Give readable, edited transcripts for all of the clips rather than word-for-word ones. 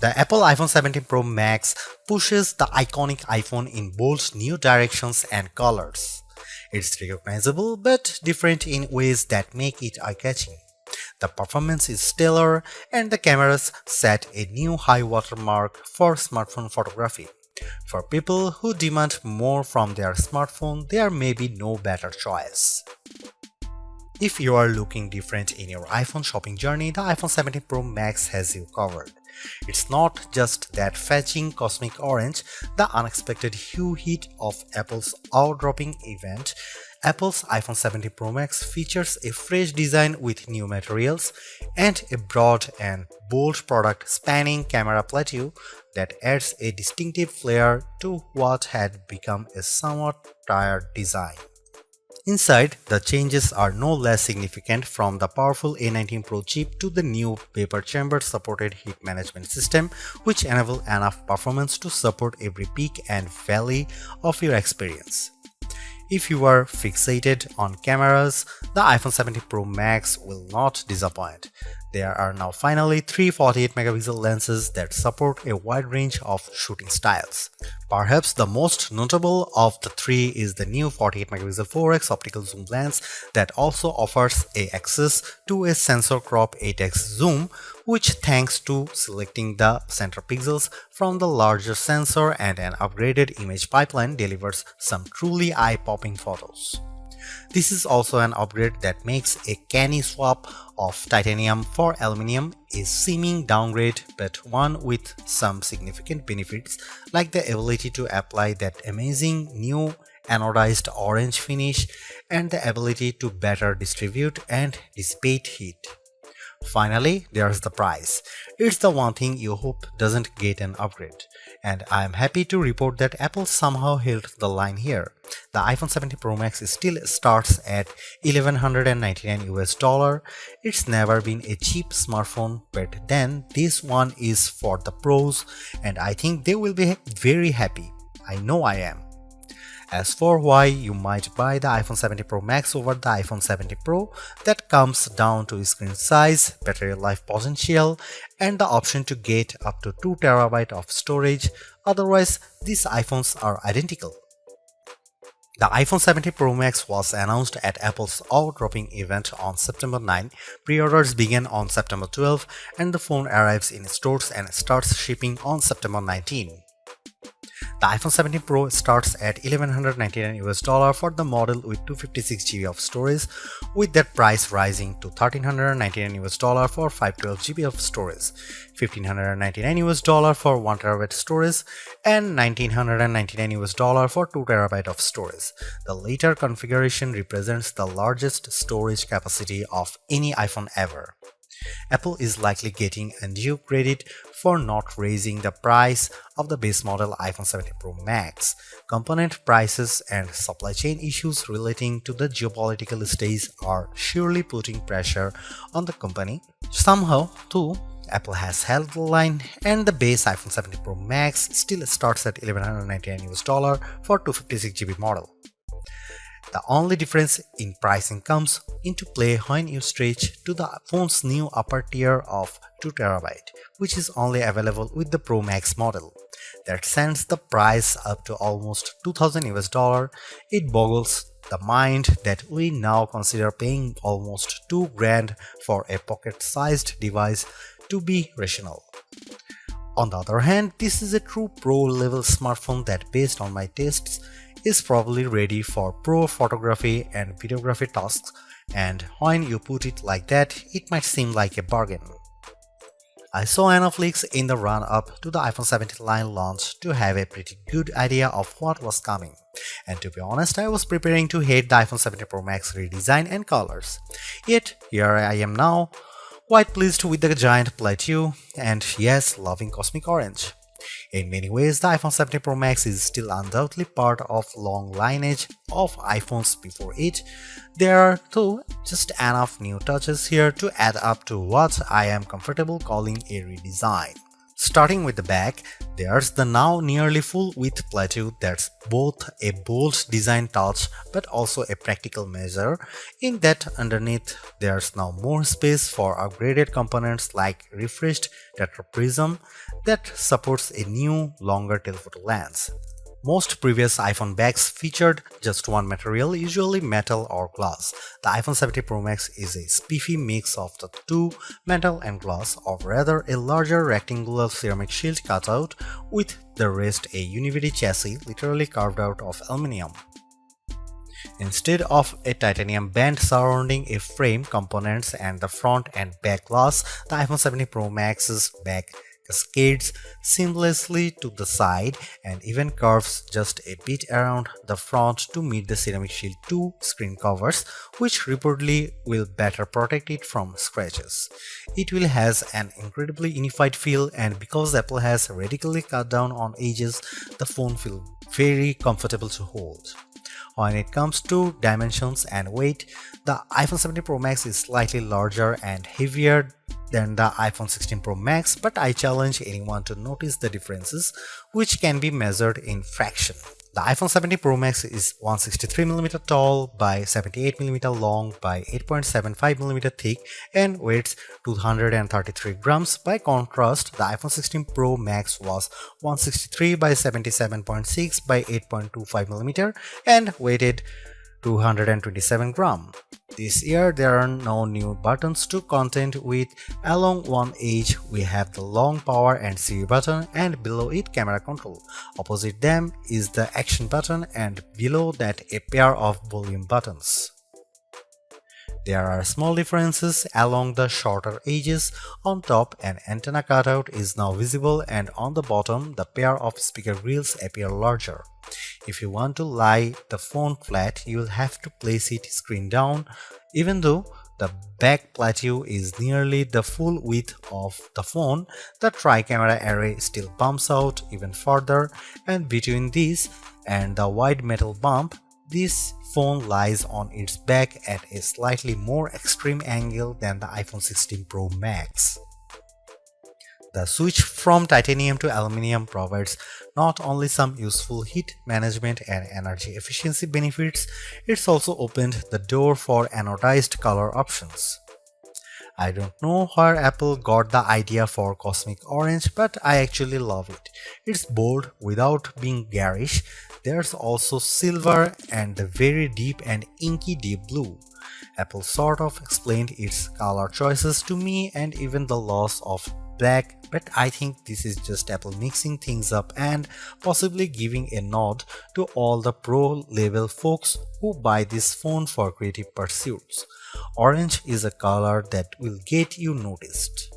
The Apple iPhone 17 Pro Max pushes the iconic iPhone in bold new directions and colors. It's recognizable but different in ways that make it eye-catching. The performance is stellar and the cameras set a new high watermark for smartphone photography. For people who demand more from their smartphone, there may be no better choice. If you are looking different in your iPhone shopping journey, the iPhone 17 Pro Max has you covered. It's not just that fetching cosmic orange, the unexpected hue heat of Apple's eye-dropping event. Apple's iPhone 17 Pro Max features a fresh design with new materials and a broad and bold product spanning camera plateau that adds a distinctive flair to what had become a somewhat tired design. Inside, the changes are no less significant, from the powerful A19 Pro chip to the new vapor chamber supported heat management system, which enable enough performance to support every peak and valley of your experience. If you are fixated on cameras, the iPhone 17 Pro Max will not disappoint. There are now finally three 48-megapixel lenses that support a wide range of shooting styles. Perhaps the most notable of the three is the new 48-megapixel 4x optical zoom lens that also offers access to a sensor crop 8x zoom, which, thanks to selecting the center pixels from the larger sensor and an upgraded image pipeline, delivers some truly eye-popping photos. This is also an upgrade that makes a canny swap of titanium for aluminum a seeming downgrade, but one with some significant benefits, like the ability to apply that amazing new anodized orange finish and the ability to better distribute and dissipate heat. Finally, there's the price. It's the one thing you hope doesn't get an upgrade. And I am happy to report that Apple somehow held the line here. The iPhone 17 Pro Max still starts at $1,199 US. It's never been a cheap smartphone, but then this one is for the pros, and I think they will be very happy. I know I am. As for why you might buy the iPhone 17 Pro Max over the iPhone 17 Pro, that comes down to screen size, battery life potential, and the option to get up to 2TB of storage. Otherwise, these iPhones are identical. The iPhone 17 Pro Max was announced at Apple's eye-dropping event on September 9. Pre-orders began on September 12, and the phone arrives in stores and starts shipping on September 19. The iPhone 17 Pro starts at $1,199 for the model with 256GB of storage, with that price rising to $1,399 for 512GB of storage, $1,599 for 1TB storage, and $1,999 for 2TB of storage. The later configuration represents the largest storage capacity of any iPhone ever. Apple is likely getting undue credit for not raising the price of the base model iPhone 17 Pro Max. Component prices and supply chain issues relating to the geopolitical stage are surely putting pressure on the company. Somehow, too, Apple has held the line, and the base iPhone 17 Pro Max still starts at $1,199 for 256GB model. The only difference in pricing comes into play when you stretch to the phone's new upper tier of 2TB, which is only available with the Pro Max model. That sends the price up to almost $2,000. It boggles the mind that we now consider paying almost $2,000 for a pocket-sized device to be rational. On the other hand, this is a true pro-level smartphone that, based on my tastes, is probably ready for pro photography and videography tasks, and when you put it like that, it might seem like a bargain. I saw enough leaks in the run-up to the iPhone 17 line launch to have a pretty good idea of what was coming, and to be honest, I was preparing to hate the iPhone 17 Pro Max redesign and colors. Yet, here I am now, quite pleased with the giant plateau, and yes, loving cosmic orange. In many ways, the iPhone 17 Pro Max is still undoubtedly part of long lineage of iPhones before it. There are, though, just enough new touches here to add up to what I am comfortable calling a redesign. Starting with the back, there's the now nearly full-width plateau that's both a bold design touch but also a practical measure, in that underneath there's now more space for upgraded components like refreshed tetraprism that supports a new, longer telephoto lens. Most previous iPhone bags featured just one material, usually metal or glass. The iPhone 17 Pro Max is a spiffy mix of the two, metal and glass, or rather a larger rectangular ceramic shield cutout with the rest a univity chassis literally carved out of aluminum. Instead of a titanium band surrounding a frame, components and the front and back glass, the iPhone 17 Pro Max's back cascades seamlessly to the side and even curves just a bit around the front to meet the Ceramic Shield 2 screen covers, which reportedly will better protect it from scratches. It will has an incredibly unified feel, and because Apple has radically cut down on edges, the phone feels very comfortable to hold. When it comes to dimensions and weight, the iPhone 17 Pro Max is slightly larger and heavier than the iPhone 16 Pro Max, but I challenge anyone to notice the differences, which can be measured in fraction. The iPhone 17 Pro Max is 163mm tall by 78mm long by 8.75mm thick and weighs 233 grams. By contrast, the iPhone 16 Pro Max was 163 by 77.6 by 8.25mm and weighed 227 grams. This year there are no new buttons to contend with. Along one edge we have the long power and Siri button, and below it camera control. Opposite them is the action button, and below that a pair of volume buttons. There are small differences along the shorter edges. On top, an antenna cutout is now visible, and on the bottom the pair of speaker grills appear larger. If you want to lie the phone flat, you will have to place it screen down. Even though the back plateau is nearly the full width of the phone, the tri-camera array still bumps out even further, and between this and the wide metal bump, this phone lies on its back at a slightly more extreme angle than the iPhone 16 Pro Max. The switch from titanium to aluminum provides not only some useful heat management and energy efficiency benefits, it's also opened the door for anodized color options. I don't know where Apple got the idea for cosmic orange, but I actually love it. It's bold without being garish. There's also silver and the very deep and inky deep blue. Apple sort of explained its color choices to me and even the loss of black, but I think this is just Apple mixing things up and possibly giving a nod to all the pro level folks who buy this phone for creative pursuits. Orange is a color that will get you noticed.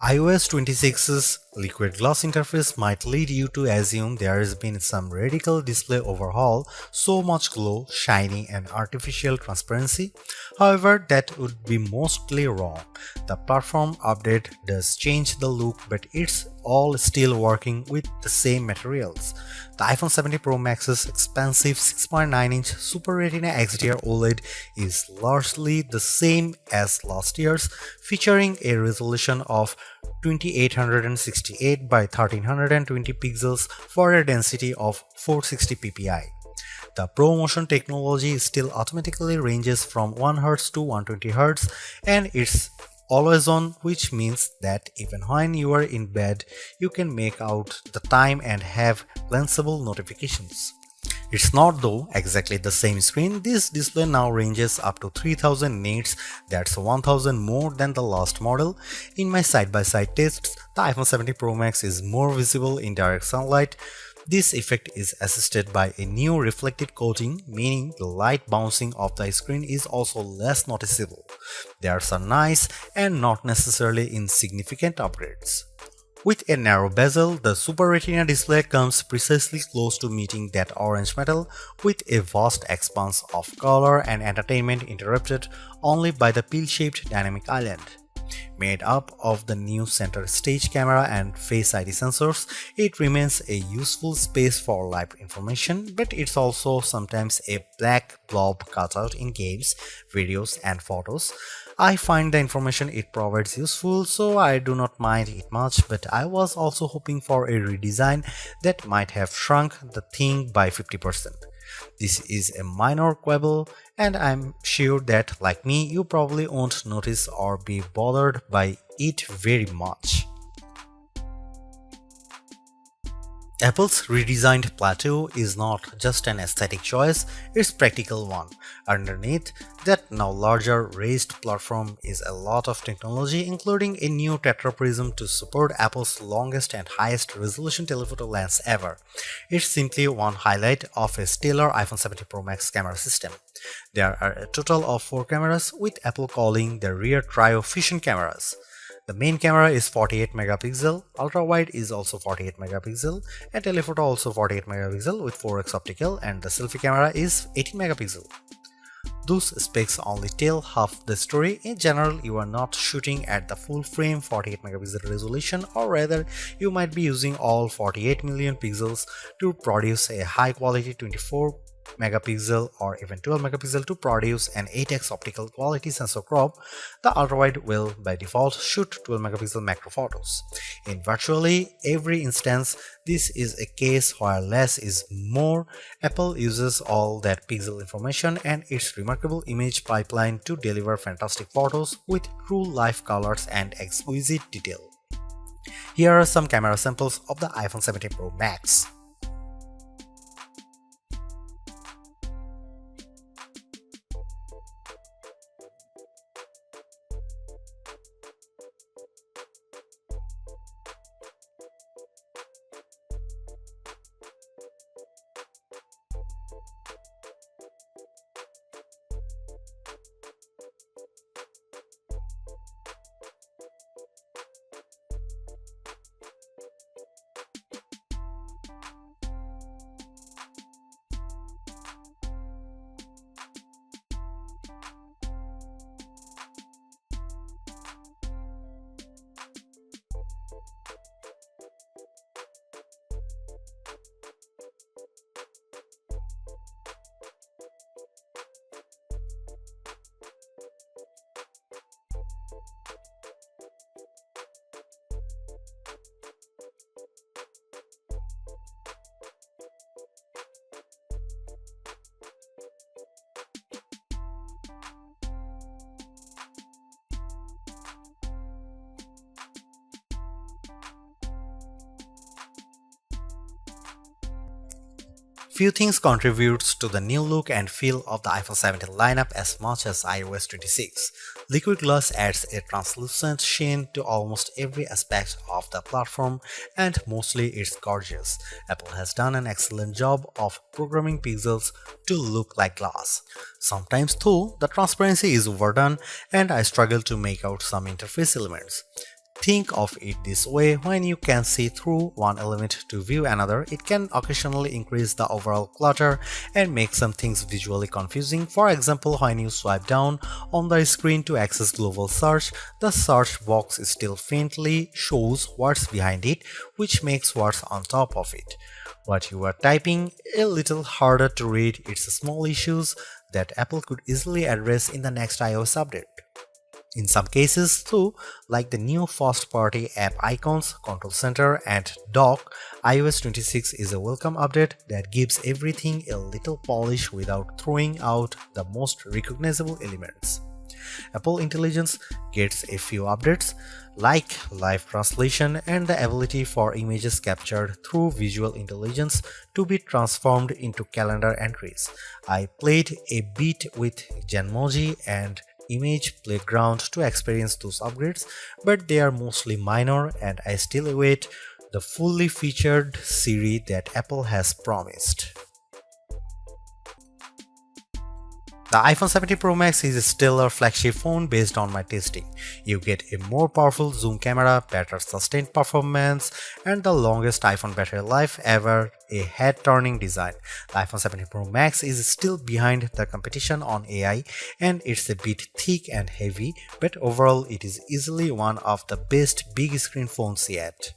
iOS 26's liquid glass interface might lead you to assume there has been some radical display overhaul, so much glow, shiny and artificial transparency. However, that would be mostly wrong. The platform update does change the look, but it's all still working with the same materials. The iPhone 17 Pro Max's expansive 6.9-inch Super Retina XDR OLED is largely the same as last year's, featuring a resolution of 2868 by 1320 pixels for a density of 460 ppi. The ProMotion technology still automatically ranges from 1Hz to 120Hz, and it's always on, which means that even when you are in bed, you can make out the time and have glanceable notifications. It's not though exactly the same screen. This display now ranges up to 3000 nits, that's 1000 more than the last model. In my side-by-side tests, the iPhone 17 Pro Max is more visible in direct sunlight. This effect is assisted by a new reflective coating, meaning the light bouncing off the screen is also less noticeable. There's a nice and not necessarily insignificant upgrades. With a narrow bezel, the Super Retina display comes precisely close to meeting that orange metal, with a vast expanse of color and entertainment interrupted only by the pill-shaped dynamic island. Made up of the new center stage camera and Face ID sensors, it remains a useful space for live information, but it's also sometimes a black blob cutout in games, videos and photos. I find the information it provides useful, so I do not mind it much, but I was also hoping for a redesign that might have shrunk the thing by 50%. This is a minor quibble, and I'm sure that, like me, you probably won't notice or be bothered by it very much. Apple's redesigned plateau is not just an aesthetic choice, it's a practical one. Underneath that now larger raised platform is a lot of technology, including a new tetraprism to support Apple's longest and highest resolution telephoto lens ever. It's simply one highlight of a stellar iPhone 17 Pro Max camera system. There are a total of 4 cameras, with Apple calling the rear trio fusion cameras. The main camera is 48 megapixel, ultra-wide is also 48 megapixel, and telephoto also 48 megapixel with 4x optical, and the selfie camera is 18 megapixel. Those specs only tell half the story. In general, you are not shooting at the full frame 48 megapixel resolution, or rather, you might be using all 48 million pixels to produce a high quality 24 megapixel or even 12 megapixel to produce an 8x optical quality sensor crop. The ultrawide will by default shoot 12 megapixel macro photos. In virtually every instance, this is a case where less is more. Apple uses all that pixel information and its remarkable image pipeline to deliver fantastic photos with true life colors and exquisite detail. Here are some camera samples of the iPhone 17 Pro Max. Few things contributes to the new look and feel of the iPhone 17 lineup as much as iOS 26. Liquid glass adds a translucent sheen to almost every aspect of the platform, and mostly it's gorgeous. Apple has done an excellent job of programming pixels to look like glass. Sometimes though, the transparency is overdone and I struggle to make out some interface elements. Think of it this way: when you can see through one element to view another, it can occasionally increase the overall clutter and make some things visually confusing. For example, when you swipe down on the screen to access global search, the search box still faintly shows what's behind it, which makes what's on top of it, what you are typing, a little harder to read. It's small issues that Apple could easily address in the next iOS update. In some cases too, like the new first-party app icons, control center, and dock, iOS 26 is a welcome update that gives everything a little polish without throwing out the most recognizable elements. Apple Intelligence gets a few updates, like live translation and the ability for images captured through visual intelligence to be transformed into calendar entries. I played a bit with Genmoji and Image Playground to experience those upgrades, but they are mostly minor and I still await the fully featured Siri that Apple has promised. The iPhone 17 Pro Max is still a flagship phone based on my testing. You get a more powerful zoom camera, better sustained performance, and the longest iPhone battery life ever, a head-turning design. The iPhone 17 Pro Max is still behind the competition on AI, and it's a bit thick and heavy, but overall it is easily one of the best big screen phones yet.